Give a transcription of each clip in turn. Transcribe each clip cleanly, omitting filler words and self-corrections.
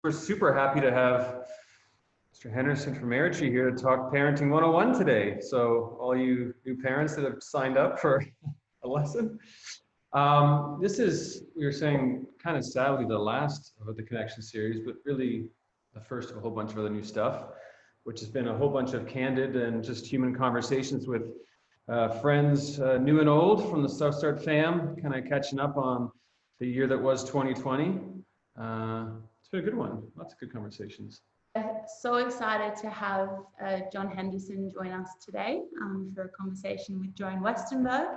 We're super happy to have Mr. Henderson from Airtree here to talk Parenting 101 today. So all you new parents that have signed up for a lesson. This is, we were saying, kind of sadly the last of the Connection series, but really the first of a whole bunch of other new stuff, which has been a whole bunch of candid and just human conversations with friends, new and old, from the South Start fam, kind of catching up on the year that was 2020. It's been a good one. Lots of good conversations. So excited to have John Henderson join us today for a conversation with Joan Westenberg.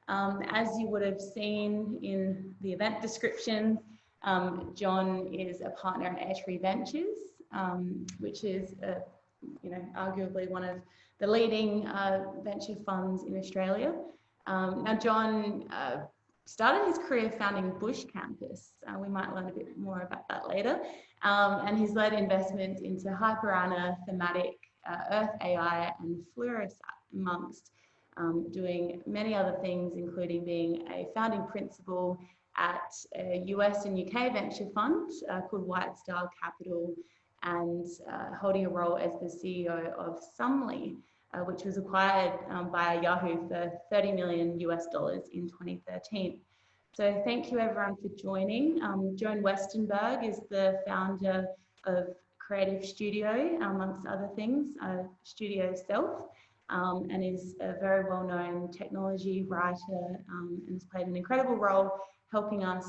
As you would have seen in the event description, John is a partner at Airtree Ventures, which is, arguably one of the leading venture funds in Australia. Now, John started his career founding Bush Campus. We might learn a bit more about that later. And he's led investments into Hyperana, Thematic, Earth AI, and Fluorosat, amongst doing many other things, including being a founding principal at a US and UK venture fund called White Star Capital, and holding a role as the CEO of Sumly, which was acquired by Yahoo for $30 million in 2013. So thank you everyone for joining. Joan Westenberg is the founder of Creative Studio, amongst other things, Studio Self, and is a very well-known technology writer, and has played an incredible role helping us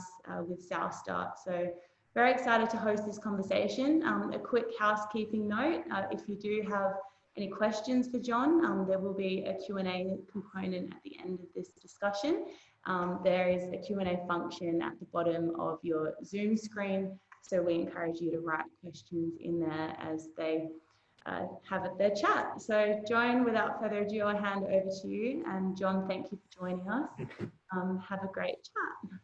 with South Start. So very excited to host this conversation. A quick housekeeping note, if you do have any questions for John, there will be a Q&A component at the end of this discussion. There is a Q&A function at the bottom of your Zoom screen, so we encourage you to write questions in there as they have their chat. So Joan, without further ado, I'll hand over to you. And John, thank you for joining us. Have a great chat.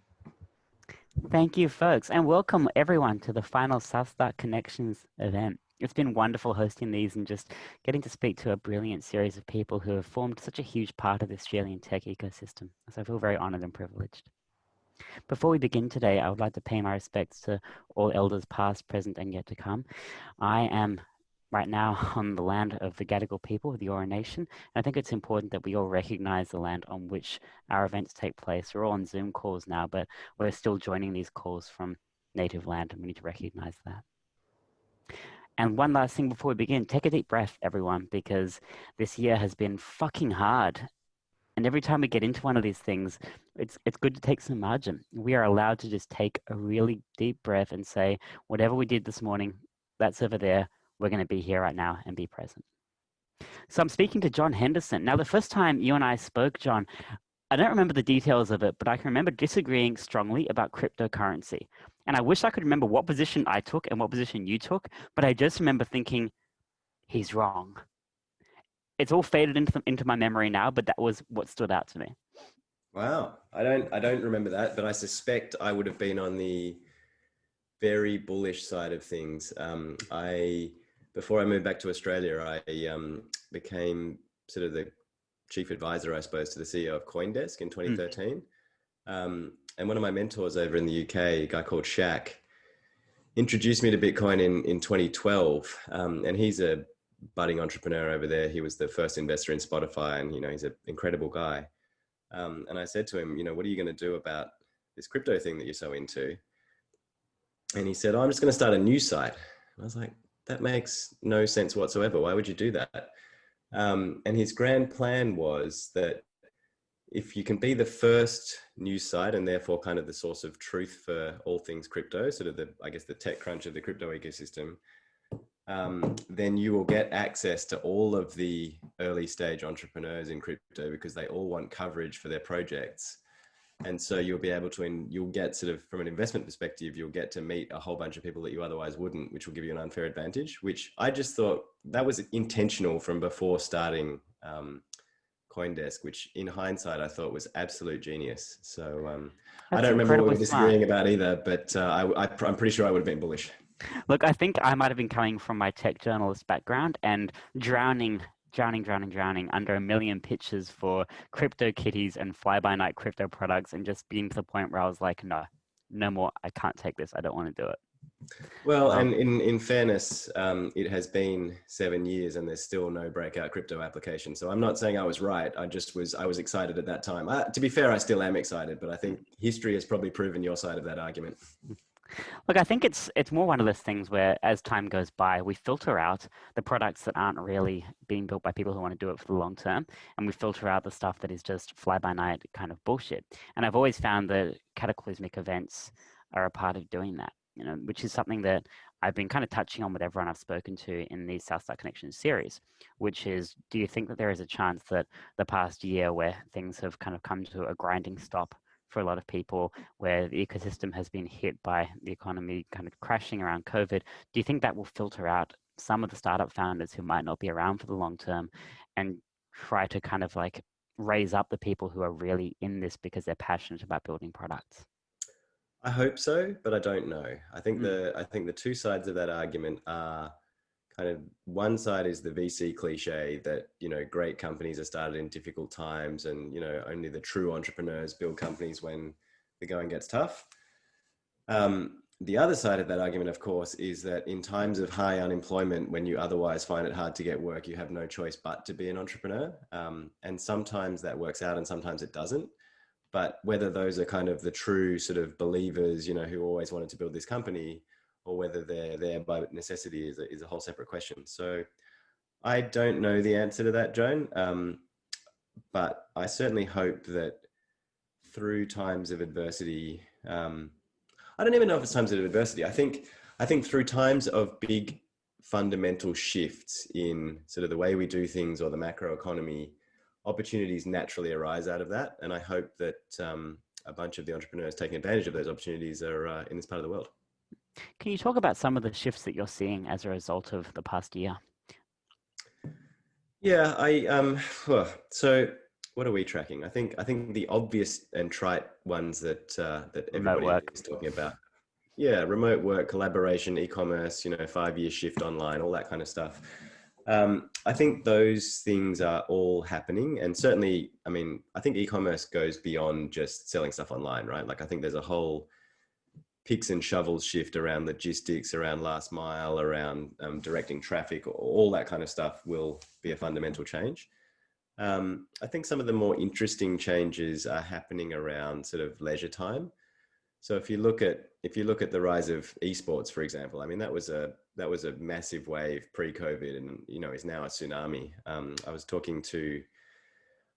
Thank you, folks, and welcome everyone to the final South Start Connections event. It's been wonderful hosting these and just getting to speak to a brilliant series of people who have formed such a huge part of the Australian tech ecosystem. So I feel very honoured and privileged. Before we begin today, I would like to pay my respects to all elders past, present and yet to come. I am right now on the land of the Gadigal people of the Eora Nation. And I think it's important that we all recognise the land on which our events take place. We're all on Zoom calls now, but we're still joining these calls from native land, and we need to recognise that. And one last thing before we begin, take a deep breath, everyone, because this year has been fucking hard. And every time we get into one of these things, it's good to take some margin. We are allowed to just take a really deep breath and say, whatever we did this morning, that's over there. We're going to be here right now and be present. So I'm speaking to John Henderson. Now, the first time you and I spoke, John, I don't remember the details of it, but I can remember disagreeing strongly about cryptocurrency. And I wish I could remember what position I took and what position you took, but I just remember thinking, he's wrong. It's all faded into my memory now, but that was what stood out to me. Wow. I don't remember that, but I suspect I would have been on the very bullish side of things. Before I moved back to Australia, I became sort of the chief advisor, I suppose, to the CEO of CoinDesk in 2013. And one of my mentors over in the UK, a guy called Shaq, introduced me to Bitcoin in 2012. And he's a budding entrepreneur over there. He was the first investor in Spotify, and he's an incredible guy. And I said to him, what are you going to do about this crypto thing that you're so into? And he said, I'm just going to start a news site. And I was like, that makes no sense whatsoever. Why would you do that? And his grand plan was that if you can be the first news site and therefore kind of the source of truth for all things crypto, sort of the tech crunch of the crypto ecosystem, then you will get access to all of the early stage entrepreneurs in crypto because they all want coverage for their projects. And so you'll be able to, you'll get sort of, from an investment perspective, you'll get to meet a whole bunch of people that you otherwise wouldn't, which will give you an unfair advantage, which I just thought that was intentional from before starting CoinDesk, which in hindsight, I thought was absolute genius. So I don't remember what we were disagreeing about either, but I'm pretty sure I would have been bullish. Look, I think I might have been coming from my tech journalist background and drowning under a million pitches for crypto kitties and fly-by-night crypto products, and just being to the point where I was like, no more. I can't take this. I don't want to do it. Well, and in fairness, it has been 7 years and there's still no breakout crypto application. So I'm not saying I was right. I was excited at that time. To be fair, I still am excited, but I think history has probably proven your side of that argument. Look, I think it's more one of those things where as time goes by, we filter out the products that aren't really being built by people who want to do it for the long term, and we filter out the stuff that is just fly-by-night kind of bullshit. And I've always found that cataclysmic events are a part of doing that, which is something that I've been kind of touching on with everyone I've spoken to in the South Star Connections series, which is, do you think that there is a chance that the past year where things have kind of come to a grinding stop for a lot of people, where the ecosystem has been hit by the economy kind of crashing around COVID, do you think that will filter out some of the startup founders who might not be around for the long term and try to kind of like raise up the people who are really in this because they're passionate about building products? I hope so, but I don't know. I think the two sides of that argument are kind of, one side is the VC cliche that, great companies are started in difficult times and, only the true entrepreneurs build companies when the going gets tough. The other side of that argument, of course, is that in times of high unemployment, when you otherwise find it hard to get work, you have no choice but to be an entrepreneur. And sometimes that works out and sometimes it doesn't. But whether those are kind of the true sort of believers, who always wanted to build this company, or whether they're there by necessity is a whole separate question. So I don't know the answer to that, Joan. But I certainly hope that through times of adversity, I don't even know if it's times of adversity. I think through times of big fundamental shifts in sort of the way we do things or the macro economy, opportunities naturally arise out of that. And I hope that a bunch of the entrepreneurs taking advantage of those opportunities are in this part of the world. Can you talk about some of the shifts that you're seeing as a result of the past year? Yeah, so what are we tracking? I think the obvious and trite ones that everybody is talking about. Yeah, remote work, collaboration, e-commerce, 5-year shift online, all that kind of stuff. I think those things are all happening. And certainly, I think e-commerce goes beyond just selling stuff online, right? Like, I think there's a whole picks and shovels shift around logistics, around last mile, around directing traffic, all that kind of stuff will be a fundamental change. I think some of the more interesting changes are happening around sort of leisure time. So if you look at the rise of esports, for example, that was a massive wave pre-COVID, and is now a tsunami. I was talking to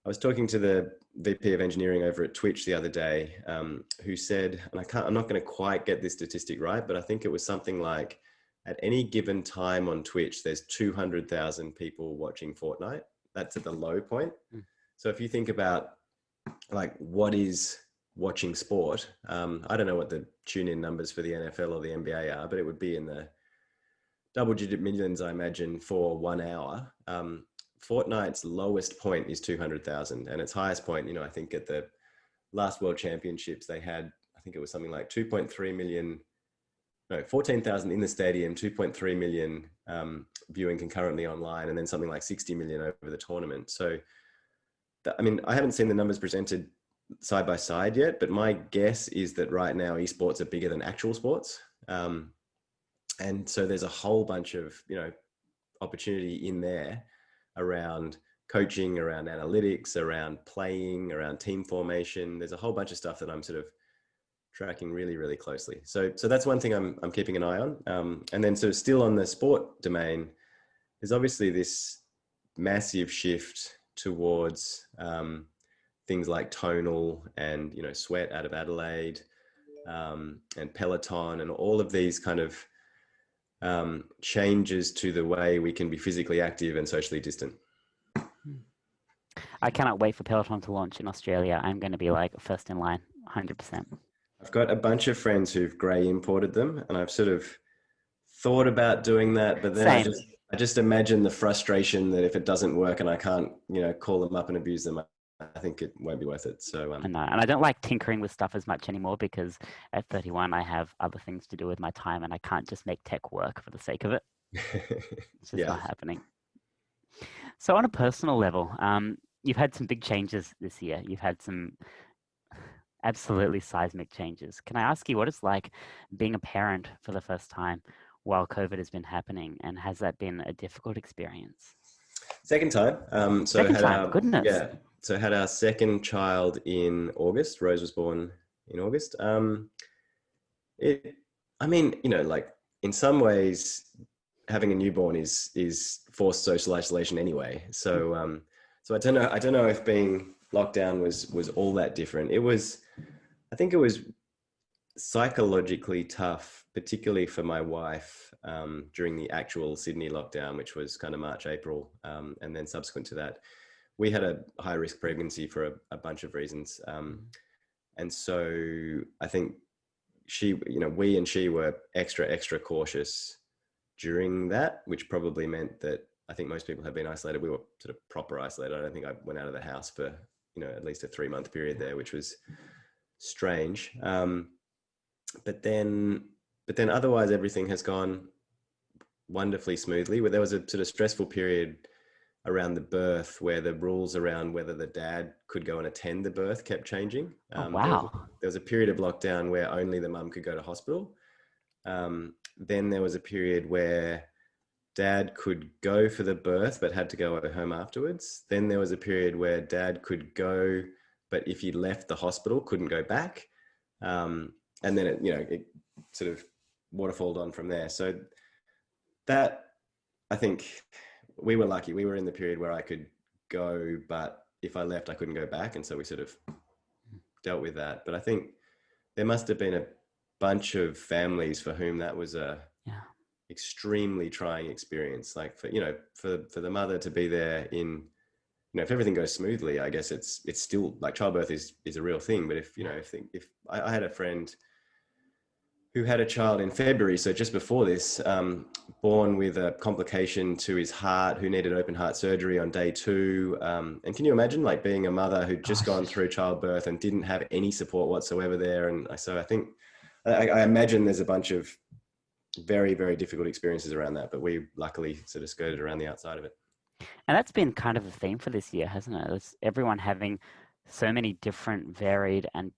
the VP of engineering over at Twitch the other day, who said, and I'm not going to quite get this statistic right, but I think it was something like, at any given time on Twitch, there's 200,000 people watching Fortnite. That's at the low point. So if you think about like what is watching sport, I don't know what the tune-in numbers for the NFL or the NBA are, but it would be in the double-digit millions, I imagine, for 1 hour. Fortnite's lowest point is 200,000, and its highest point, I think at the last World Championships, they had, I think it was something like 14,000 in the stadium, 2.3 million viewing concurrently online, and then something like 60 million over the tournament. So, I haven't seen the numbers presented side by side yet, but my guess is that right now esports are bigger than actual sports. And so there's a whole bunch of, opportunity in there around coaching, around analytics, around playing, around team formation. There's a whole bunch of stuff that I'm sort of tracking really, really closely. So that's one thing I'm keeping an eye on. And then sort of still on the sport domain, there's obviously this massive shift towards things like Tonal and, Sweat out of Adelaide, and Peloton, and all of these kind of changes to the way we can be physically active and socially distant. I cannot wait for Peloton to launch in Australia. I'm going to be like first in line, 100%. I've got a bunch of friends who've grey imported them, and I've sort of thought about doing that, but then I just imagine the frustration that if it doesn't work and I can't, call them up and abuse them, I think it won't be worth it. So I know, and I don't like tinkering with stuff as much anymore because at 31 I have other things to do with my time, and I can't just make tech work for the sake of it. It's just not happening. So on a personal level, you've had some big changes this year. You've had some absolutely seismic changes. Can I ask you what it's like being a parent for the first time while COVID has been happening, and has that been a difficult experience? Second time. Second time, goodness. So had our second child in August. Rose was born in August. I mean, like in some ways, having a newborn is forced social isolation anyway. So so I don't know if being locked down was all that different. I think it was psychologically tough, particularly for my wife, during the actual Sydney lockdown, which was kind of March, April. And then subsequent to that, we had a high risk pregnancy for a bunch of reasons. And so I think we and she were extra cautious during that, which probably meant that I think most people have been isolated. We were sort of proper isolated. I don't think I went out of the house for, at least a 3-month period there, which was strange. But then otherwise everything has gone wonderfully smoothly. Where there was a sort of stressful period around the birth where the rules around whether the dad could go and attend the birth kept changing. Wow. There was a period of lockdown where only the mum could go to hospital. Then there was a period where dad could go for the birth but had to go home afterwards. Then there was a period where dad could go, but if he left the hospital, couldn't go back. And then it sort of waterfalled on from there. So that, I think we were lucky. We were in the period where I could go, but if I left, I couldn't go back. And so we sort of dealt with that. But I think there must have been a bunch of families for whom that was a extremely trying experience. Like for the mother to be there in, if everything goes smoothly, I guess it's still like childbirth is a real thing. But if I had a friend who had a child in February, so just before this, born with a complication to his heart, who needed open heart surgery on day 2. And can you imagine like being a mother who'd just gone through childbirth and didn't have any support whatsoever there? And so I think, I imagine there's a bunch of very, very difficult experiences around that, but we luckily sort of skirted around the outside of it. And that's been kind of the theme for this year, hasn't it? It's everyone having so many different, varied, and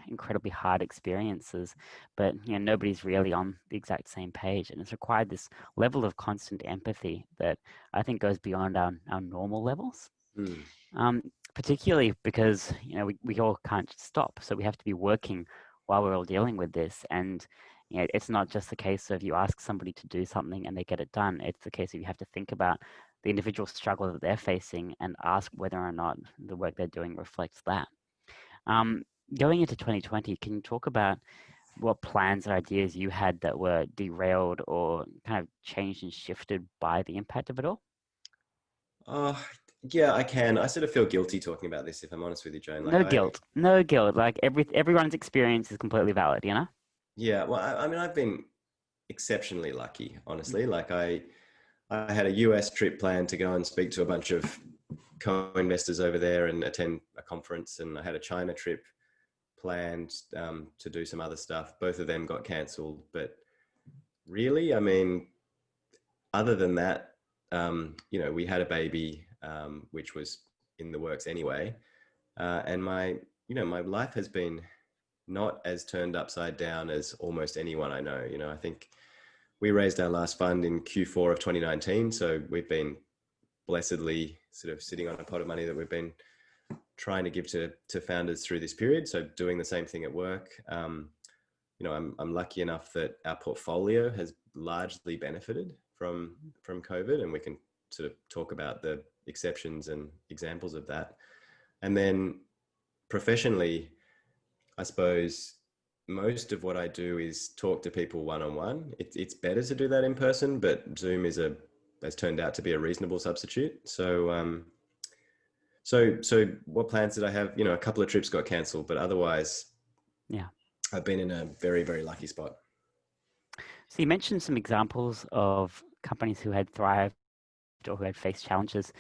incredibly hard experiences, but nobody's really on the exact same page, and it's required this level of constant empathy that I think goes beyond our normal levels. Particularly because we all can't stop, so we have to be working while we're all dealing with this. And it's not just the case of you ask somebody to do something and they get it done. It's the case of you have to think about the individual struggle that they're facing and ask whether or not the work they're doing reflects that. Going into 2020, can you talk about what plans or ideas you had that were derailed or kind of changed and shifted by the impact of it all? Yeah, I can. I sort of feel guilty talking about this, if I'm honest with you, Joan. No guilt. Like everyone's experience is completely valid, Yeah, well, I mean, I've been exceptionally lucky, honestly. Like I had a US trip planned to go and speak to a bunch of co-investors over there and attend a conference, and I had a China trip planned to do some other stuff. Both of them got cancelled, but really, I mean, other than that, we had a baby, which was in the works anyway, and my life has been not as turned upside down as almost anyone I know. I think we raised our last fund in Q4 of 2019, so we've been blessedly sort of sitting on a pot of money that we've been trying to give to founders through this period. So doing the same thing at work. I'm lucky enough that our portfolio has largely benefited from COVID, and we can sort of talk about the exceptions and examples of that. And then professionally, I suppose most of what I do is talk to people one-on-one. It's better to do that in person, but Zoom has turned out to be a reasonable substitute. So what plans did I have? A couple of trips got cancelled, but otherwise, I've been in a very, very lucky spot. So you mentioned some examples of companies who had thrived or who had faced challenges,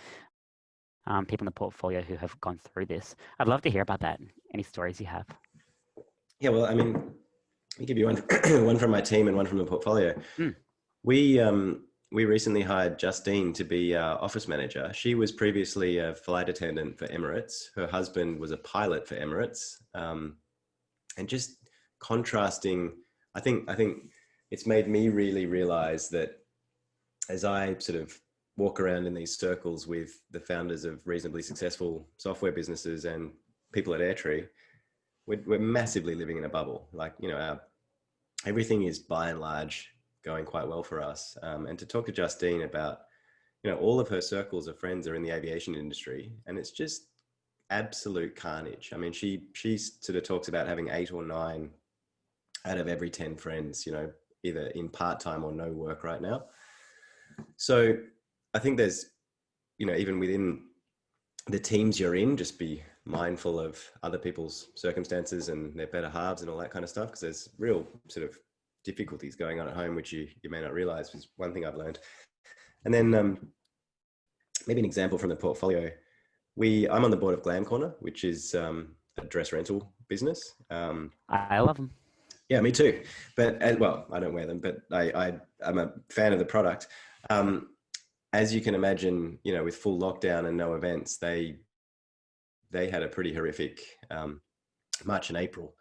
people in the portfolio who have gone through this. I'd love to hear about that. Any stories you have? Yeah, well, I mean, let me give you one from my team and one from the portfolio. We recently hired Justine to be our office manager. She was previously a flight attendant for Emirates. Her husband was a pilot for Emirates. and just contrasting. I think it's made me really realize that as I sort of walk around in these circles with the founders of reasonably successful software businesses and people at Airtree, we're massively living in a bubble. Like, you know, everything is by and large going quite well for us. And to talk to Justine about, you know, all of her circles of friends are in the aviation industry, and it's just absolute carnage. I mean, she sort of talks about having 8 or 9 out of every 10 friends, you know, either in part-time or no work right now. So I think there's, you know, even within the teams you're in, just be mindful of other people's circumstances and their better halves and all that kind of stuff, because there's real sort of difficulties going on at home, which you may not realize, is one thing I've learned. And then maybe an example from the portfolio. I'm on the board of Glam Corner, which is a dress rental business. I love them. Yeah, me too. But well, I don't wear them, but I'm a fan of the product. As you can imagine, you know, with full lockdown and no events, they had a pretty horrific March and April.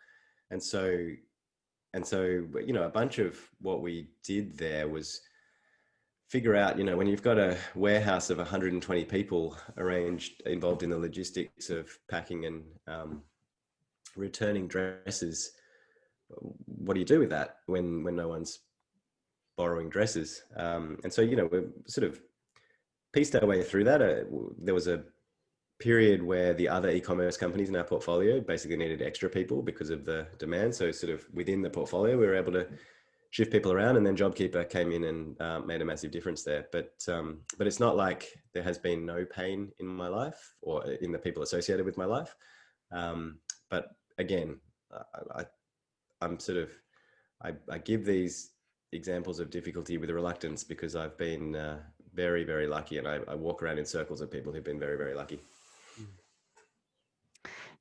And so, you know, a bunch of what we did there was figure out, you know, when you've got a warehouse of 120 people involved in the logistics of packing and returning dresses, what do you do with that when no one's borrowing dresses? And so, you know, we've sort of pieced our way through that. There was a period where the other e-commerce companies in our portfolio basically needed extra people because of the demand. So sort of within the portfolio, we were able to shift people around, and then JobKeeper came in and made a massive difference there. But it's not like there has been no pain in my life or in the people associated with my life. But again, I'm sort of, I give these examples of difficulty with reluctance, because I've been very, very lucky, and I walk around in circles of people who've been very, very lucky.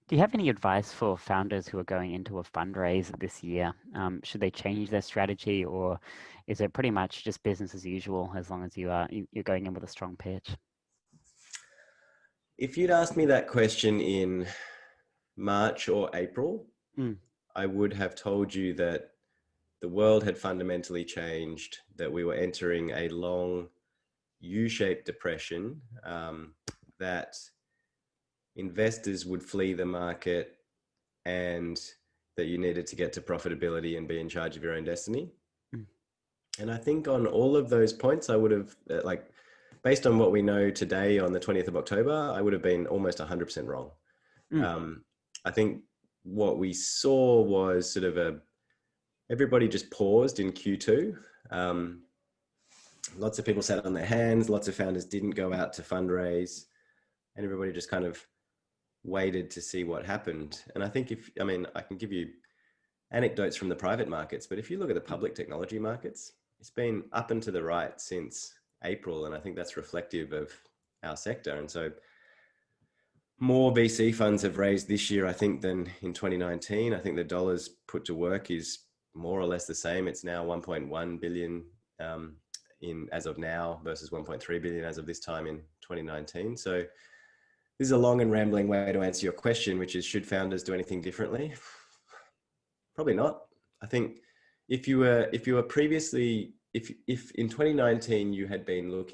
Do you have any advice for founders who are going into a fundraise this year? Should they change their strategy, or is it pretty much just business as usual as long as you're going in with a strong pitch? If you'd asked me that question in March or April, I would have told you that the world had fundamentally changed, that we were entering a long U-shaped depression, that investors would flee the market, and that you needed to get to profitability and be in charge of your own destiny. And I think on all of those points, I would have, based on what we know today on the 20th of October, I would have been almost 100% wrong. I think what we saw was sort of everybody just paused in Q2. Lots of people sat on their hands, lots of founders didn't go out to fundraise, and everybody just kind of waited to see what happened. And I think I can give you anecdotes from the private markets, but if you look at the public technology markets, it's been up and to the right since April. And I think that's reflective of our sector. And so more VC funds have raised this year, I think, than in 2019. I think the dollars put to work is more or less the same. It's now 1.1 billion as of now versus 1.3 billion as of this time in 2019. So this is a long and rambling way to answer your question, which is, should founders do anything differently? Probably not. I think if you were previously, if in 2019 you had been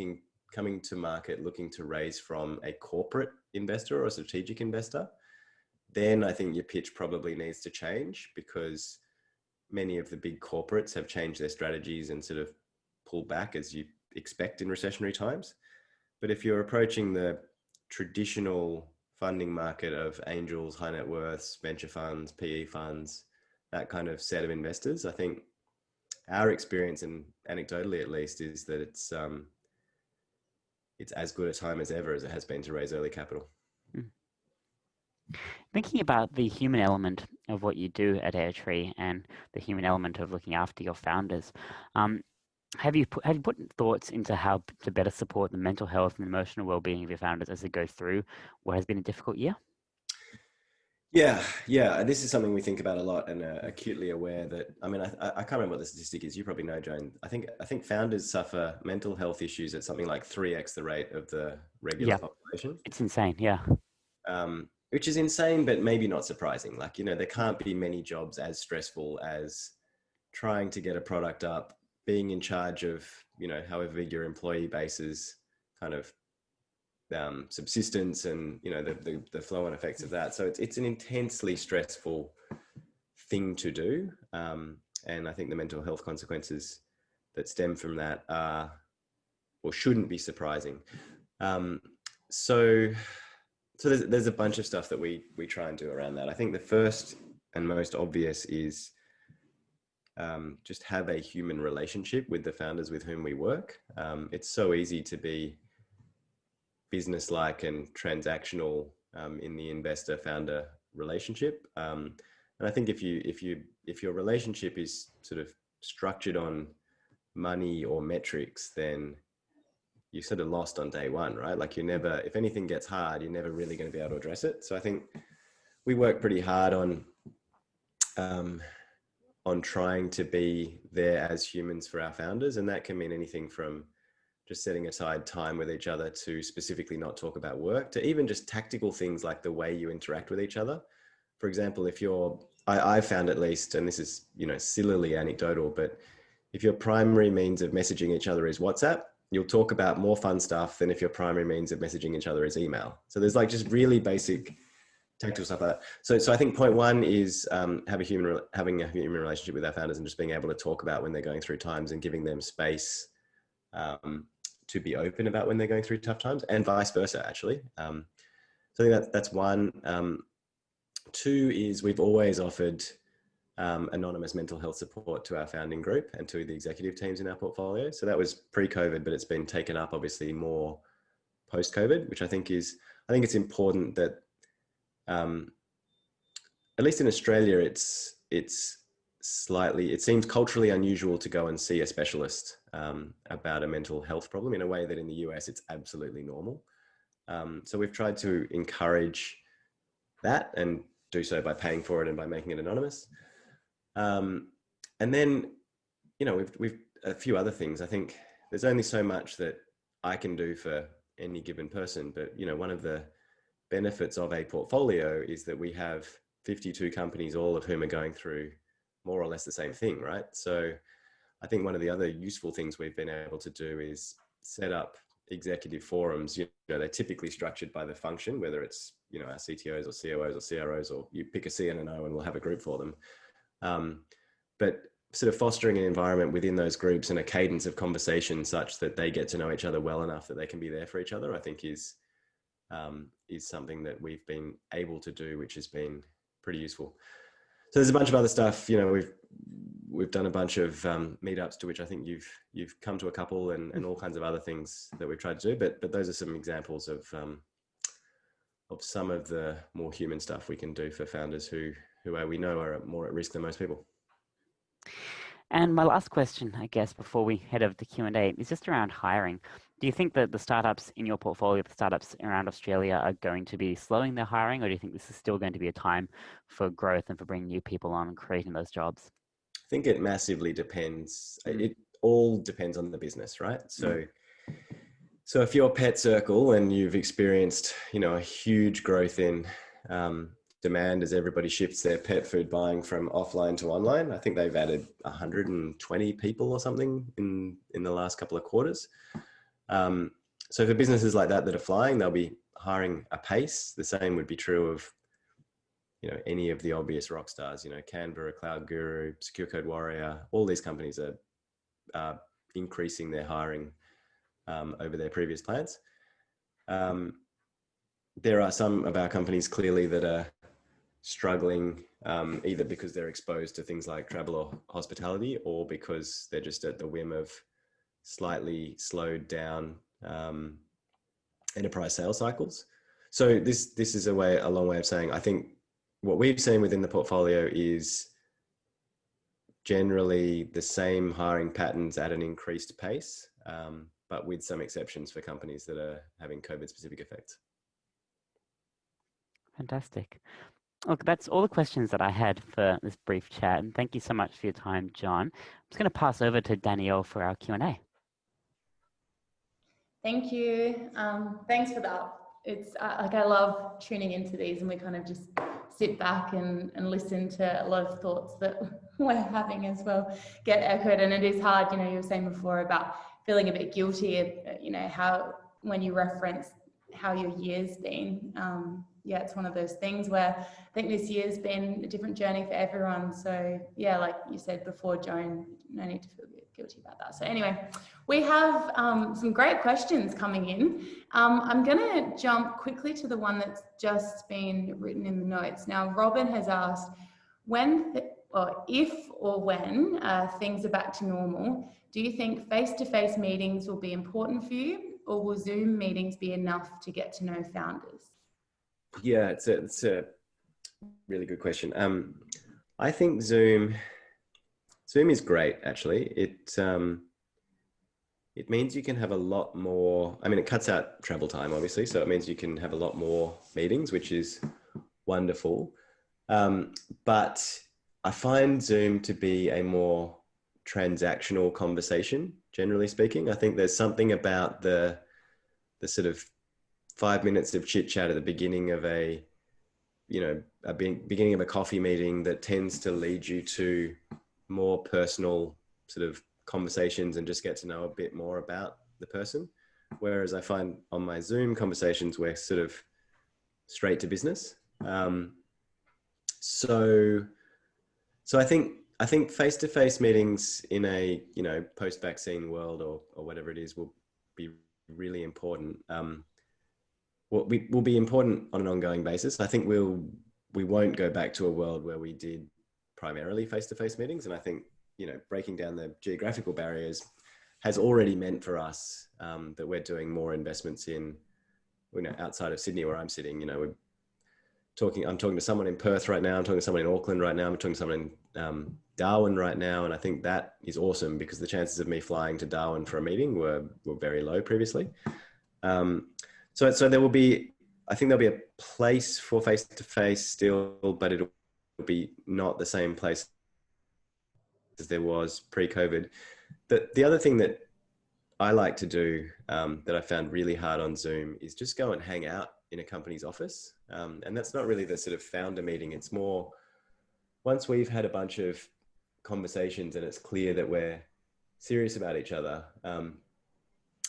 coming to market looking to raise from a corporate investor or a strategic investor, then I think your pitch probably needs to change, because many of the big corporates have changed their strategies and sort of pulled back, as you expect in recessionary times. But if you're approaching the traditional funding market of angels, high net worths, venture funds, PE funds, that kind of set of investors, I think our experience, and anecdotally at least, is that it's as good a time as ever as it has been to raise early capital. Thinking about the human element of what you do at Airtree and the human element of looking after your founders, have you put thoughts into how to better support the mental health and emotional well-being of your founders as they go through what has been a difficult year? Yeah. This is something we think about a lot, and are acutely aware that, I can't remember what the statistic is. You probably know, Joan. I think founders suffer mental health issues at something like 3x the rate of the regular population. It's insane. Yeah. which is insane, but maybe not surprising. Like, there can't be many jobs as stressful as trying to get a product up, being in charge of, however big your employee base is, kind of subsistence and, the flow and effects of that. So it's an intensely stressful thing to do. And I think the mental health consequences that stem from that are, or shouldn't be, surprising. So there's a bunch of stuff that we try and do around that. I think the first and most obvious is just have a human relationship with the founders with whom we work. It's so easy to be business-like and transactional in the investor-founder relationship. And I think if your relationship is sort of structured on money or metrics, then you're sort of lost on day one, right? Like, if anything gets hard, you're never really going to be able to address it. So I think we work pretty hard on trying to be there as humans for our founders. And that can mean anything from just setting aside time with each other to specifically not talk about work, to even just tactical things like the way you interact with each other. For example, if I found, at least, and this is, sillily anecdotal, but if your primary means of messaging each other is WhatsApp, you'll talk about more fun stuff than if your primary means of messaging each other is email. So there's like just really basic tactical stuff like that. So I think point one is having a human relationship with our founders and just being able to talk about when they're going through times and giving them space to be open about when they're going through tough times, and vice versa, actually. So I think that's one. Two is we've always offered anonymous mental health support to our founding group and to the executive teams in our portfolio. So that was pre-COVID, but it's been taken up obviously more post-COVID, which I think it's important that at least in Australia, it seems culturally unusual to go and see a specialist about a mental health problem, in a way that in the US it's absolutely normal. So we've tried to encourage that and do so by paying for it and by making it anonymous. And then, we've a few other things. I think there's only so much that I can do for any given person, but one of the benefits of a portfolio is that we have 52 companies, all of whom are going through more or less the same thing, right? So I think one of the other useful things we've been able to do is set up executive forums. They're typically structured by the function, whether it's, our CTOs or COOs or CROs, or you pick a CNO and we'll have a group for them. But sort of fostering an environment within those groups and a cadence of conversation such that they get to know each other well enough that they can be there for each other, I think is something that we've been able to do, which has been pretty useful. So there's a bunch of other stuff. We've done a bunch of meetups, to which I think you've come to a couple, and all kinds of other things that we've tried to do. But those are some examples of some of the more human stuff we can do for founders who we know are more at risk than most people. And my last question, I guess, before we head over to Q&A, is just around hiring. Do you think that the startups in your portfolio, the startups around Australia, are going to be slowing their hiring, or do you think this is still going to be a time for growth and for bringing new people on and creating those jobs? I think it massively depends. It all depends on the business, right? So if you're Pet Circle and you've experienced, a huge growth in demand as everybody shifts their pet food buying from offline to online, I think they've added 120 people or something in the last couple of quarters. So for businesses like that are flying, they'll be hiring apace. The same would be true of, any of the obvious rock stars, Canva, Cloud Guru, Secure Code Warrior. All these companies are increasing their hiring over their previous plans. There are some of our companies clearly that are struggling, either because they're exposed to things like travel or hospitality, or because they're just at the whim of slightly slowed down enterprise sales cycles. So this is a long way of saying, I think what we've seen within the portfolio is generally the same hiring patterns at an increased pace, but with some exceptions for companies that are having COVID-specific effects. Fantastic. Look, that's all the questions that I had for this brief chat, and thank you so much for your time, John. I'm just going to pass over to Danielle for our Q&A. Thank you. Thanks for that it's like I love tuning into these, and we kind of just sit back and listen to a lot of thoughts that we're having as well get echoed. And it is hard, you know, you were saying before about feeling a bit guilty, you know, how when you reference how your year's been, yeah, it's one of those things where I think this year's been a different journey for everyone. So yeah, like you said before, Joan, no need to feel guilty about that. So anyway, we have some great questions coming in. I'm going to jump quickly to the one that's just been written in the notes. Now, Robin has asked, if or when things are back to normal, do you think face-to-face meetings will be important for you, or will Zoom meetings be enough to get to know founders? Yeah, it's a really good question. I think Zoom is great, actually. It means you can have a lot more, I mean, it cuts out travel time, obviously. So it means you can have a lot more meetings, which is wonderful. But I find Zoom to be a more transactional conversation, generally speaking. I think there's something about the sort of 5 minutes of chit chat at the beginning of a beginning of a coffee meeting that tends to lead you to more personal sort of conversations and just get to know a bit more about the person. Whereas I find on my Zoom conversations, we're sort of straight to business. So I think face-to-face meetings in a, you know, post-vaccine world or whatever it is will be really important. Will be important on an ongoing basis. I think we won't go back to a world where we did primarily face-to-face meetings. And I think, you know, breaking down the geographical barriers has already meant for us that we're doing more investments in, you know, outside of Sydney where I'm sitting. You know, I'm talking to someone in Perth right now. I'm talking to someone in Auckland right now. I'm talking to someone in Darwin right now. And I think that is awesome because the chances of me flying to Darwin for a meeting were very low previously. So there will be, I think there'll be a place for face-to-face still, but it'll be not the same place as there was pre-COVID. The other thing that I like to do that I found really hard on Zoom is just go and hang out in a company's office. And that's not really the sort of founder meeting. It's more, once we've had a bunch of conversations and it's clear that we're serious about each other,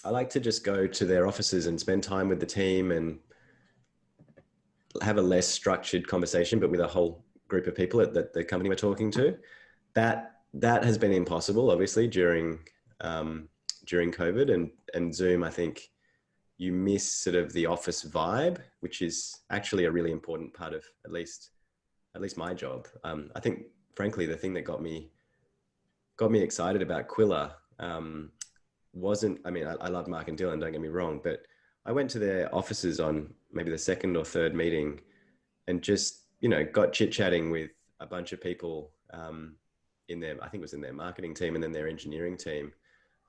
I like to just go to their offices and spend time with the team and have a less structured conversation, but with a whole group of people at the company we're talking to. That has been impossible, obviously, during COVID and Zoom. I think you miss sort of the office vibe, which is actually a really important part of at least my job. I think, frankly, the thing that got me excited about Quilla wasn't, I mean, I love Mark and Dylan, don't get me wrong, but I went to their offices on maybe the second or third meeting and just, you know, got chit-chatting with a bunch of people in their, I think it was in their marketing team and then their engineering team.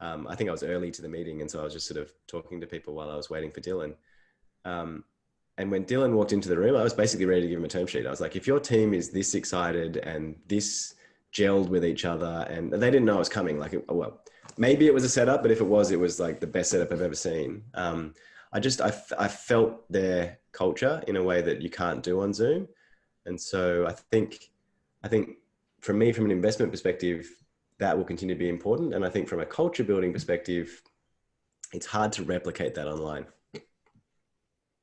I think I was early to the meeting, and so I was just sort of talking to people while I was waiting for Dylan. And when Dylan walked into the room, I was basically ready to give him a term sheet. I was like, if your team is this excited and this gelled with each other, and they didn't know I was coming, like, well, maybe it was a setup, but if it was like the best setup I've ever seen. I felt their culture in a way that you can't do on Zoom. And so I think for me, from an investment perspective, that will continue to be important. And I think from a culture building perspective, it's hard to replicate that online.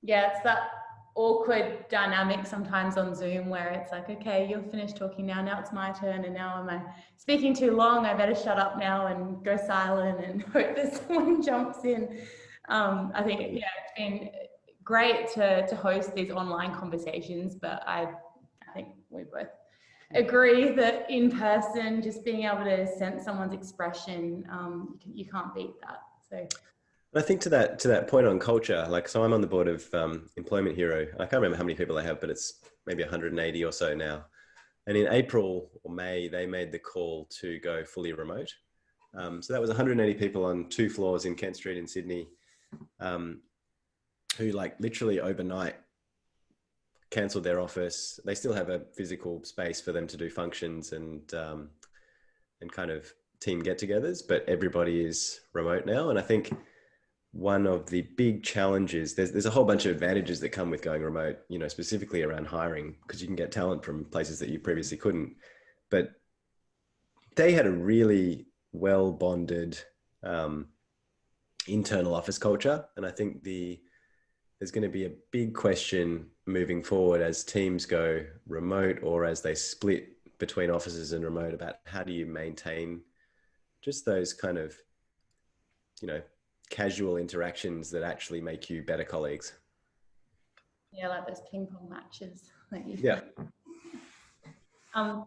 Yeah, it's that awkward dynamic sometimes on Zoom where it's like, okay, you're finished talking now it's my turn, and now am I speaking too long? I better shut up now and go silent and hope that someone jumps in. I think, yeah, it's been great to host these online conversations, but I think we both agree that in person, just being able to sense someone's expression, you can't beat that. So I think to that point on culture, like, so I'm on the board of Employment Hero. I can't remember how many people they have, but it's maybe 180 or so now. And in April or May, they made the call to go fully remote. So that was 180 people on 2 floors in Kent Street in Sydney, who, like, literally overnight cancelled their office. They still have a physical space for them to do functions and kind of team get-togethers, but everybody is remote now. And I think one of the big challenges, there's a whole bunch of advantages that come with going remote, you know, specifically around hiring, because you can get talent from places that you previously couldn't. But they had a really well bonded internal office culture. And I think there's going to be a big question moving forward as teams go remote or as they split between offices and remote about how do you maintain just those kind of, you know, casual interactions that actually make you better colleagues. Yeah, like those ping pong matches that you Yeah.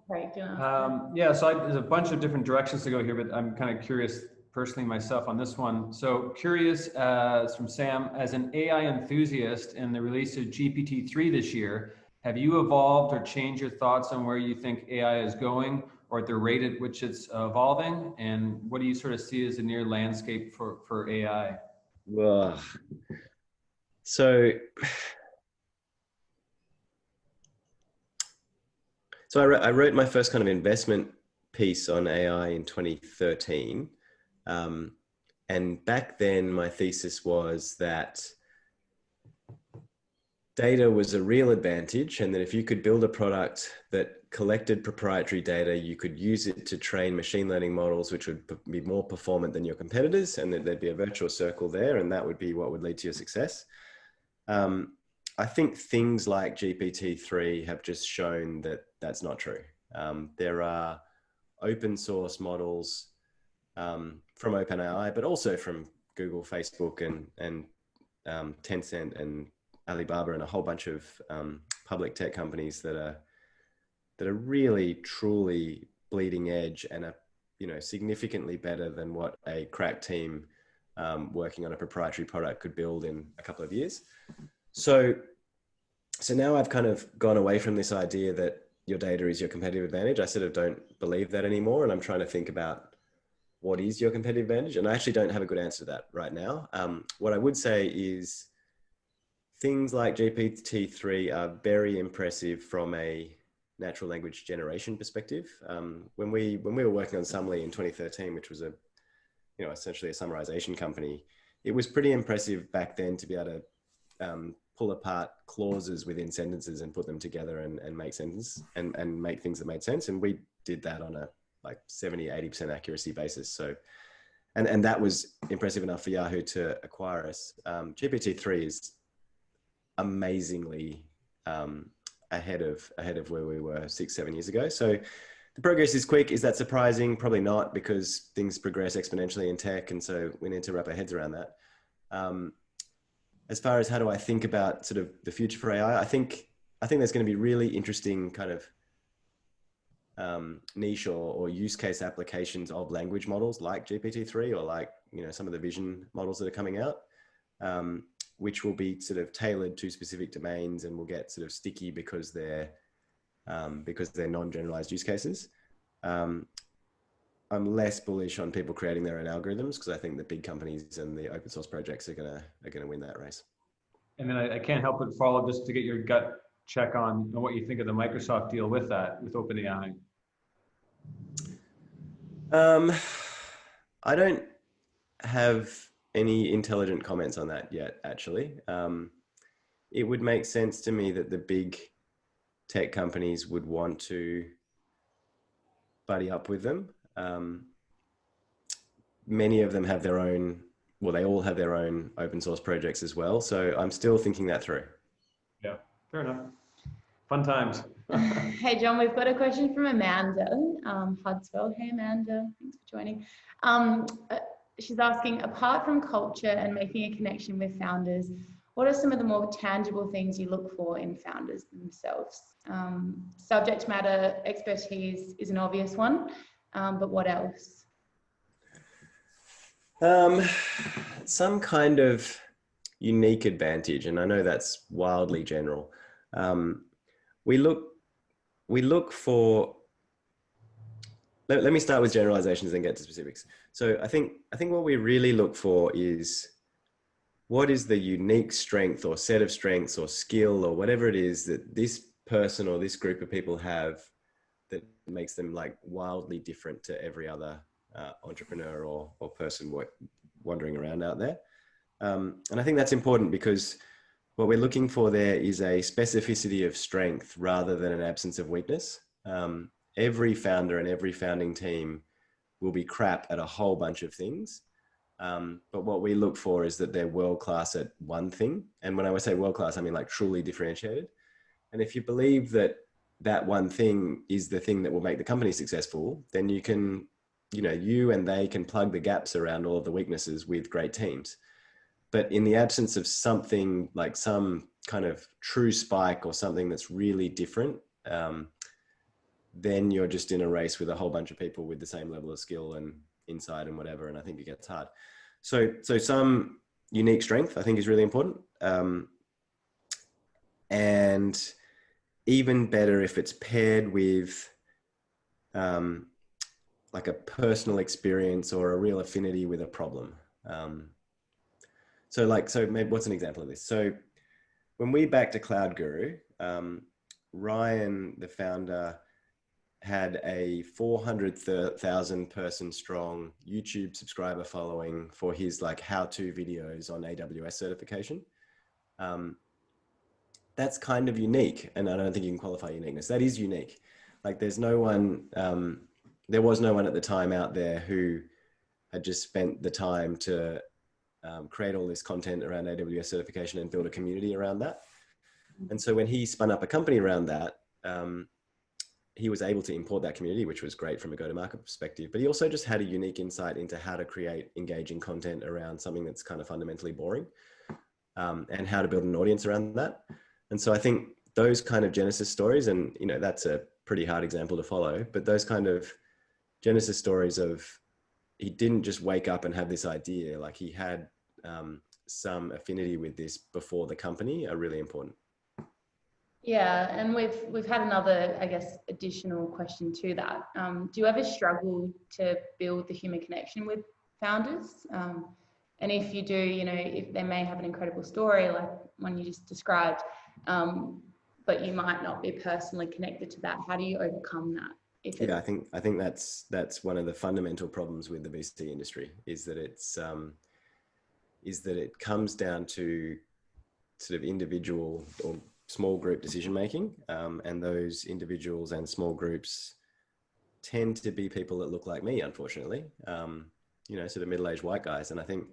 Craig, do you want to Yeah, so there's a bunch of different directions to go here, but I'm kind of curious personally myself on this one. So curious, from Sam, as an AI enthusiast in the release of GPT-3 this year, have you evolved or changed your thoughts on where you think AI is going or at the rate at which it's evolving? And what do you sort of see as the near landscape for AI? Well, so I wrote my first kind of investment piece on AI in 2013. And back then my thesis was that data was a real advantage, and that if you could build a product that collected proprietary data, you could use it to train machine learning models, which would be more performant than your competitors, and that there'd be a virtuous circle there, and that would be what would lead to your success. I think things like GPT-3 have just shown that that's not true. There are open source models from OpenAI, but also from Google, Facebook, and Tencent and Alibaba, and a whole bunch of public tech companies that are really truly bleeding edge and are, you know, significantly better than what a crack team working on a proprietary product could build in a couple of years. So now I've kind of gone away from this idea that your data is your competitive advantage. I sort of don't believe that anymore, and I'm trying to think about what is your competitive advantage, and I actually don't have a good answer to that right now. What I would say is things like GPT-3 are very impressive from a natural language generation perspective. When we were working on Sumly in 2013, which was essentially a summarization company, it was pretty impressive back then to be able to pull apart clauses within sentences and put them together and make sentences and make things that made sense. And we did that on a like 70-80% accuracy basis. So, and that was impressive enough for Yahoo to acquire us. GPT-3 is amazingly ahead of where we were 6-7 years ago. So the progress is quick. Is that surprising? Probably not, because things progress exponentially in tech, and so we need to wrap our heads around that. As far as how do I think about sort of the future for AI, I think there's going to be really interesting kind of niche or use case applications of language models like GPT-3 or like, you know, some of the vision models that are coming out, which will be sort of tailored to specific domains and will get sort of sticky because they're non-generalized use cases. I'm less bullish on people creating their own algorithms, because I think the big companies and the open source projects are gonna win that race. And then I can't help but follow just to get your gut check on what you think of the Microsoft deal with that, with OpenAI. I don't have any intelligent comments on that yet, actually. It would make sense to me that the big tech companies would want to buddy up with them. Many of them have their own, well, they all have their own open source projects as well. So I'm still thinking that through. Yeah, fair enough. Fun times. Hey, John, we've got a question from Amanda Hudswell. Hey, Amanda, thanks for joining. She's asking, apart from culture and making a connection with founders, what are some of the more tangible things you look for in founders themselves? Subject matter expertise is an obvious one, but what else? Some kind of unique advantage, and I know that's wildly general. We look for, let me start with generalizations and get to specifics. So I think what we really look for is, what is the unique strength or set of strengths or skill or whatever it is that this person or this group of people have that makes them like wildly different to every other entrepreneur or person wandering around out there. And I think that's important because what we're looking for there is a specificity of strength rather than an absence of weakness. Every founder and every founding team will be crap at a whole bunch of things. But what we look for is that they're world-class at one thing. And when I say world-class, I mean like truly differentiated. And if you believe that that one thing is the thing that will make the company successful, then you can, you and they can plug the gaps around all of the weaknesses with great teams. But in the absence of something like some kind of true spike or something that's really different, then you're just in a race with a whole bunch of people with the same level of skill and insight and whatever. And I think it gets hard. So some unique strength I think is really important. And even better if it's paired with like a personal experience or a real affinity with a problem. So maybe what's an example of this? So when we backed a Cloud Guru, Ryan, the founder, had a 400,000 person strong YouTube subscriber following for his like how-to videos on AWS certification. That's kind of unique. And I don't think you can qualify uniqueness. That is unique. Like there's no one, there was no one at the time out there who had just spent the time to create all this content around AWS certification and build a community around that. And so when he spun up a company around that, he was able to import that community, which was great from a go-to-market perspective, but he also just had a unique insight into how to create engaging content around something that's kind of fundamentally boring, and how to build an audience around that. And so I think those kind of Genesis stories, and that's a pretty hard example to follow, but those kind of Genesis stories of, he didn't just wake up and have this idea, like he had some affinity with this before the company, are really important. Yeah, and we've had another, I guess, additional question to that. Do you ever struggle to build the human connection with founders? And if you do, if they may have an incredible story like one you just described, but you might not be personally connected to that, how do you overcome that? Yeah, I think that's one of the fundamental problems with the VC industry, is that it comes down to sort of individual or small group decision making, and those individuals and small groups tend to be people that look like me, unfortunately, sort of middle-aged white guys. And I think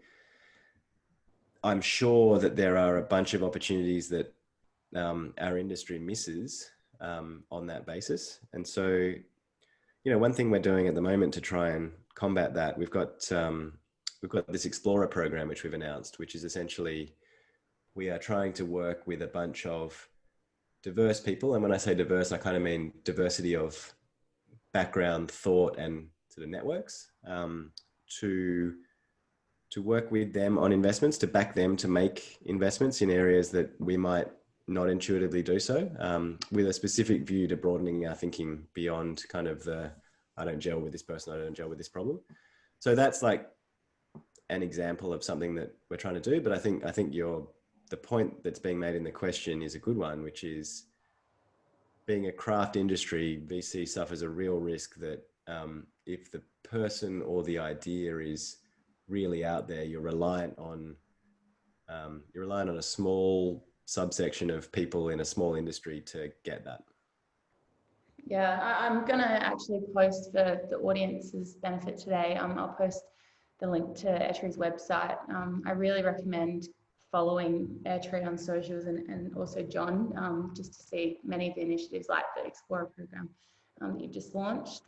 I'm sure that there are a bunch of opportunities that our industry misses on that basis. And so, one thing we're doing at the moment to try and combat that, we've got this Explorer program, which we've announced, which is essentially, we are trying to work with a bunch of diverse people. And when I say diverse, I kind of mean diversity of background, thought, and sort of networks, to work with them on investments, to back them to make investments in areas that we might not intuitively do so, with a specific view to broadening our thinking beyond kind of the, I don't gel with this person, I don't gel with this problem. So that's like an example of something that we're trying to do. But I think the point that's being made in the question is a good one, which is, being a craft industry, VC suffers a real risk that if the person or the idea is really out there, you're reliant on a small subsection of people in a small industry to get that. Yeah, I'm going to actually post for the audience's benefit today. I'll post the link to Airtree's website. I really recommend following Airtree on socials and also John, just to see many of the initiatives like the Explorer program that you've just launched.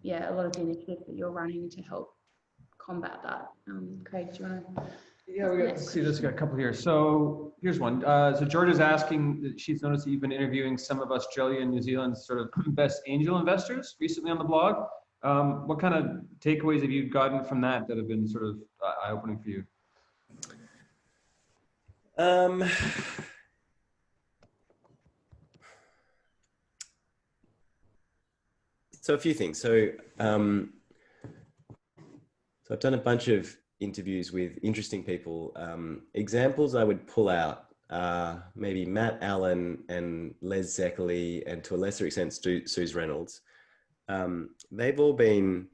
Yeah, a lot of the initiatives that you're running to help combat that. Craig, do you want to? Yeah, let's see, got a couple here. So here's one. So Georgia's asking that she's noticed that you've been interviewing some of Australia and New Zealand's sort of best angel investors recently on the blog. What kind of takeaways have you gotten from that have been sort of eye-opening for you? So a few things. So I've done a bunch of interviews with interesting people. Examples I would pull out are maybe Matt Allen and Les Zeckerly, and to a lesser extent, Suze Reynolds. They've all been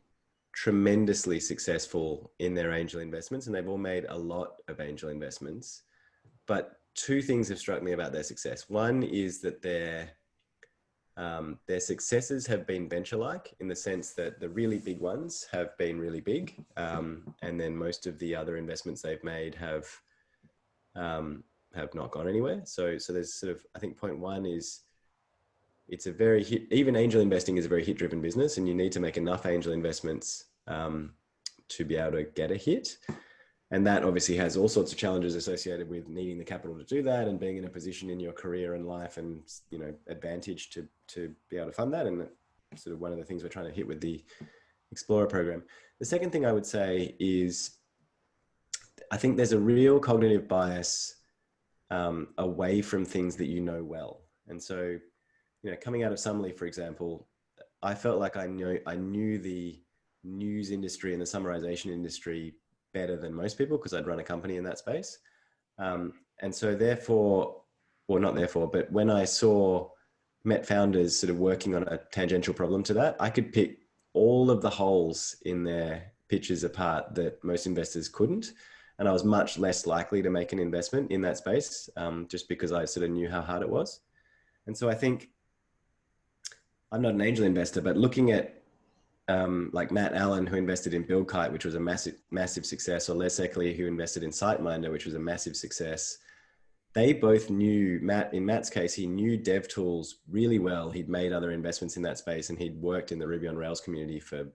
tremendously successful in their angel investments, and they've all made a lot of angel investments. But two things have struck me about their success. One is that their successes have been venture-like, in the sense that the really big ones have been really big, and then most of the other investments they've made have not gone anywhere. So there's sort of, I think point one is, it's a very even angel investing is a very hit-driven business, and you need to make enough angel investments to be able to get a hit. And that obviously has all sorts of challenges associated with needing the capital to do that, and being in a position in your career and life and, you know, advantage to be able to fund that. And that's sort of one of the things we're trying to hit with the Explorer program. The second thing I would say is, I think there's a real cognitive bias away from things that you know well. And so, you know, coming out of Summerlee, for example, I felt like I knew the news industry and the summarization industry better than most people, because I'd run a company in that space. And so therefore, or not therefore, but when I met founders sort of working on a tangential problem to that, I could pick all of the holes in their pitches apart that most investors couldn't. And I was much less likely to make an investment in that space, just because I sort of knew how hard it was. And so I think, I'm not an angel investor, but looking at like Matt Allen, who invested in BuildKite, which was a massive success, or Les Eckley, who invested in SiteMinder, which was a massive success. They both knew, in Matt's case, he knew DevTools really well. He'd made other investments in that space, and he'd worked in the Ruby on Rails community for,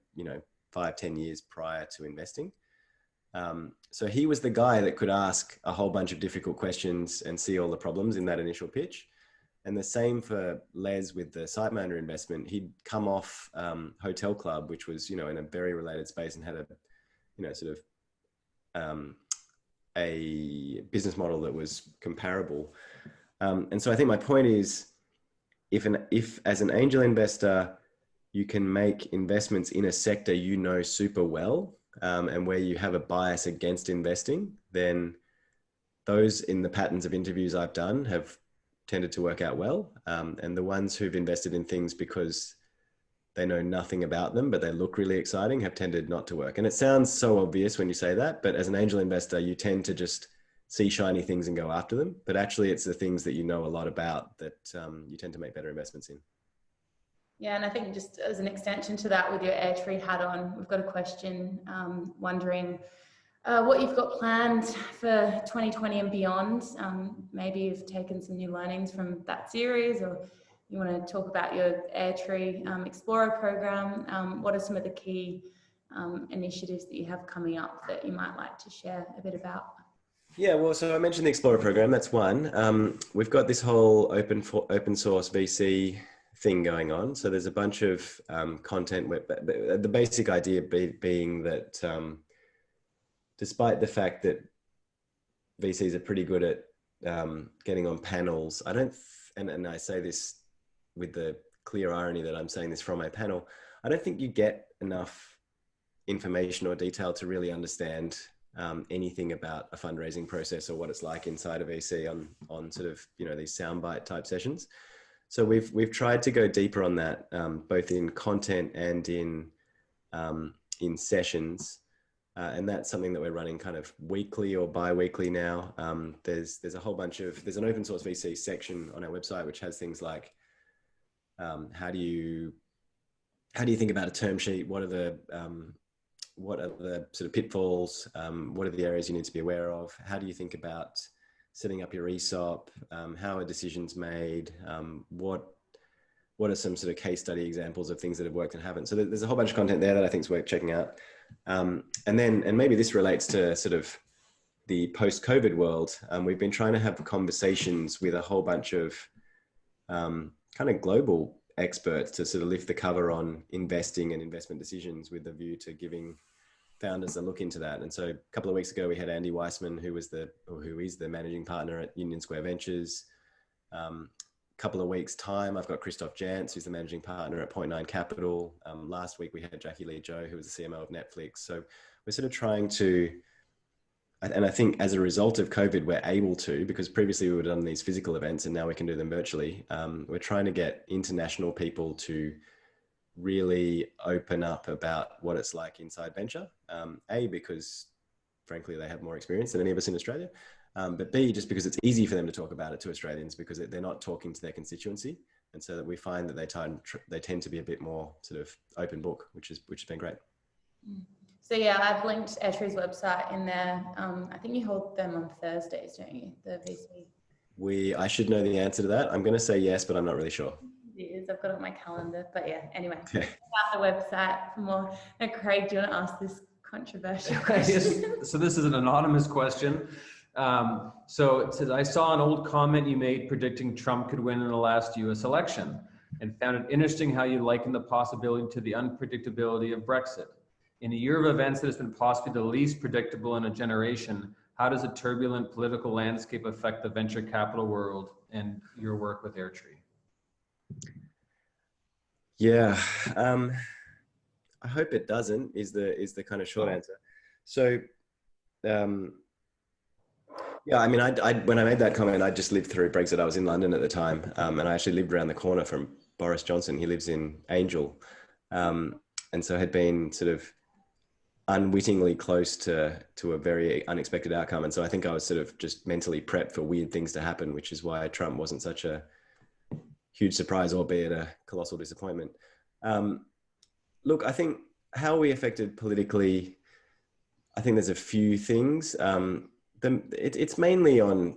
5-10 years prior to investing. So he was the guy that could ask a whole bunch of difficult questions and see all the problems in that initial pitch. And the same for Les with the SiteMinder investment. He'd come off Hotel Club, which was, in a very related space, and had a business model that was comparable. And so I think my point is, if as an angel investor, you can make investments in a sector super well, and where you have a bias against investing, then those in the patterns of interviews I've done have tended to work out well. And the ones who've invested in things because they know nothing about them, but they look really exciting, have tended not to work. And it sounds so obvious when you say that, but as an angel investor, you tend to just see shiny things and go after them. But actually it's the things that you know a lot about that you tend to make better investments in. Yeah, and I think just as an extension to that, with your Airtree hat on, we've got a question wondering what you've got planned for 2020 and beyond. Maybe you've taken some new learnings from that series, or you want to talk about your Airtree Explorer program. What are some of the key initiatives that you have coming up that you might like to share a bit about? Yeah, well, so I mentioned the Explorer program. That's one. We've got this whole open source VC thing going on. So there's a bunch of content, but the basic idea being that despite the fact that VCs are pretty good at getting on panels, and I say this with the clear irony that I'm saying this from my panel, I don't think you get enough information or detail to really understand anything about a fundraising process or what it's like inside a VC on sort of, these soundbite type sessions. So we've tried to go deeper on that, both in content and in sessions. And that's something that we're running kind of weekly or bi-weekly now. There's an open source VC section on our website, which has things like, how do you think about a term sheet? What are the sort of pitfalls? What are the areas you need to be aware of? How do you think about setting up your ESOP? How are decisions made? What are some sort of case study examples of things that have worked and haven't? So there's a whole bunch of content there that I think is worth checking out. And maybe this relates to sort of the post-COVID world. We've been trying to have conversations with a whole bunch of kind of global experts to sort of lift the cover on investing and investment decisions, with a view to giving founders a look into that. And so a couple of weeks ago, we had Andy Weissman, who is the managing partner at Union Square Ventures. Couple of weeks time, I've got Christoph Jantz, who's the managing partner at Point 9 Capital. Last week we had Jackie Lee Joe, who was the CMO of Netflix. So we're sort of trying to, and I think as a result of COVID, we're able to, because previously we would have done these physical events and now we can do them virtually. We're trying to get international people to really open up about what it's like inside venture. Because frankly, they have more experience than any of us in Australia. But B, just because it's easy for them to talk about it to Australians because they're not talking to their constituency. And so that we find that they tend to be a bit more sort of open book, which has been great. So yeah, I've linked Airtree's website in there. I think you hold them on Thursdays, don't you? The VC. I should know the answer to that. I'm going to say yes, but I'm not really sure. It is. I've got it on my calendar. But yeah, anyway, Okay. check out the website for more. Now, Craig, do you want to ask this controversial question? So this is an anonymous question. So it says, I saw an old comment you made predicting Trump could win in the last US election and found it interesting how you liken the possibility to the unpredictability of Brexit. In a year of events that has been possibly the least predictable in a generation, how does a turbulent political landscape affect the venture capital world and your work with Airtree? Yeah, I hope it doesn't, is the kind of short answer. So, yeah, I mean, when I made that comment, I just lived through Brexit. I was in London at the time, and I actually lived around the corner from Boris Johnson. He lives in Angel, and so had been sort of unwittingly close to a very unexpected outcome. And so I think I was sort of just mentally prepped for weird things to happen, which is why Trump wasn't such a huge surprise, albeit a colossal disappointment. Look, I think how we affected politically, I think there's a few things. It's mainly on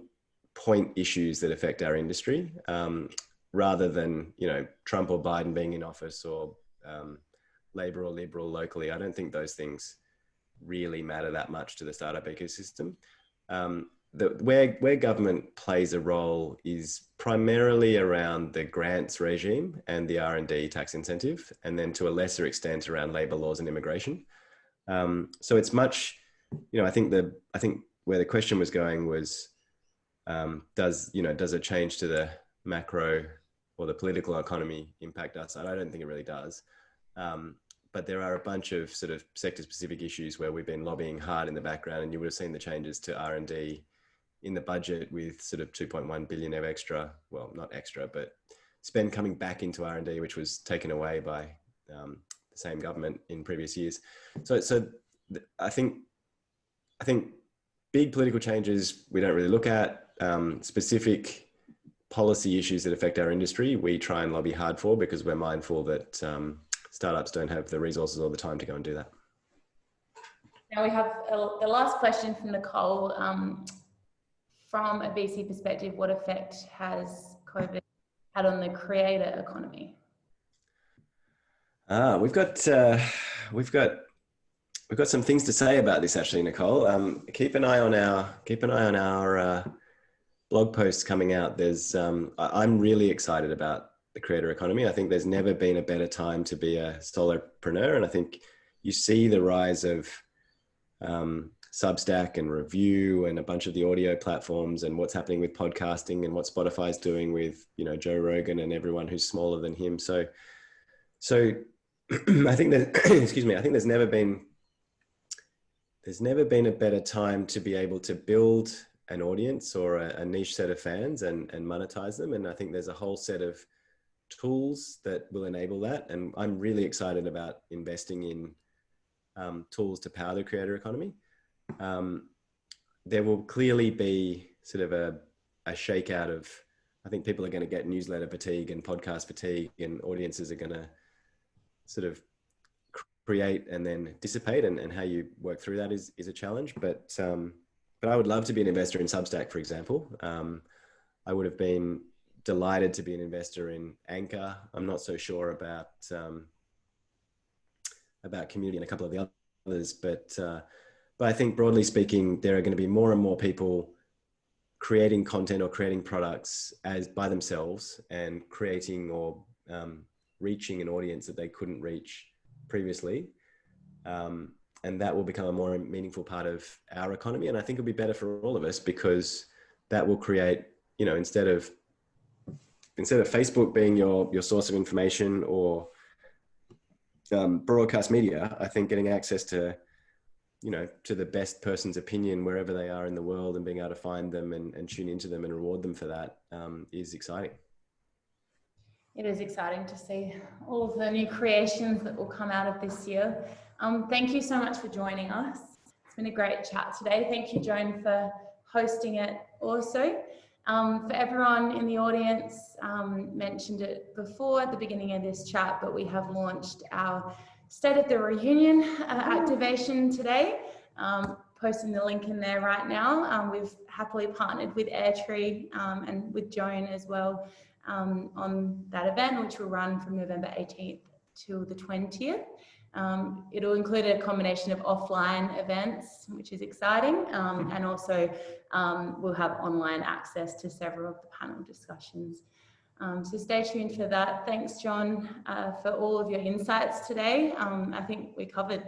point issues that affect our industry, rather than, Trump or Biden being in office or Labor or Liberal locally. I don't think those things really matter that much to the startup ecosystem. Where government plays a role is primarily around the grants regime and the R&D tax incentive, and then to a lesser extent around labor laws and immigration. So it's much, I think where the question was going was, does a change to the macro or the political economy impact us? And I don't think it really does. But there are a bunch of sort of sector-specific issues where we've been lobbying hard in the background, and you would have seen the changes to R&D in the budget with sort of 2.1 billion of extra, well, not extra, but spend coming back into R&D, which was taken away by the same government in previous years. So I think big political changes we don't really look at. Specific policy issues that affect our industry, we try and lobby hard for, because we're mindful that startups don't have the resources or the time to go and do that. Now we have the last question from Nicole. From a VC perspective, what effect has COVID had on the creator economy? We've got some things to say about this, actually, Nicole. Keep an eye on our blog posts coming out. I'm really excited about the creator economy. I think there's never been a better time to be a solopreneur, and I think you see the rise of Substack and Review and a bunch of the audio platforms, and what's happening with podcasting and what Spotify's doing with Joe Rogan and everyone who's smaller than him. So I think that I think there's never been a better time to be able to build an audience or a niche set of fans and monetize them. And I think there's a whole set of tools that will enable that. And I'm really excited about investing in tools to power the creator economy. There will clearly be sort of a shakeout of, I think people are going to get newsletter fatigue and podcast fatigue, and audiences are going to sort of create and then dissipate, and how you work through that is a challenge. But I would love to be an investor in Substack, for example. I would have been delighted to be an investor in Anchor. I'm not so sure about Community and a couple of the others, but I think broadly speaking, there are going to be more and more people creating content or creating products by themselves and creating or reaching an audience that they couldn't reach previously. And that will become a more meaningful part of our economy. And I think it'll be better for all of us, because that will create, instead of Facebook being your source of information or broadcast media, I think getting access to the best person's opinion wherever they are in the world, and being able to find them and tune into them and reward them for that is exciting. It is exciting to see all of the new creations that will come out of this year. Thank you so much for joining us. It's been a great chat today. Thank you, Joan, for hosting it also. For everyone in the audience, mentioned it before at the beginning of this chat, but we have launched our State of the Reunion activation today. Posting the link in there right now. We've happily partnered with Airtree and with Joan as well on that event, which will run from November 18th till the 20th. It'll include a combination of offline events, which is exciting, and also we'll have online access to several of the panel discussions. So stay tuned for that. Thanks, John, for all of your insights today. I think we covered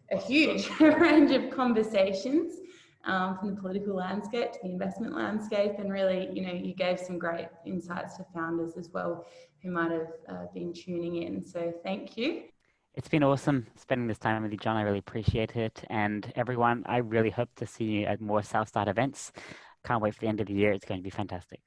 a huge range of conversations from the political landscape to the investment landscape, and really, you gave some great insights to founders as well who might have been tuning in. So thank you. It's been awesome spending this time with you, John. I really appreciate it. And everyone, I really hope to see you at more South Start events. Can't wait for the end of the year. It's going to be fantastic.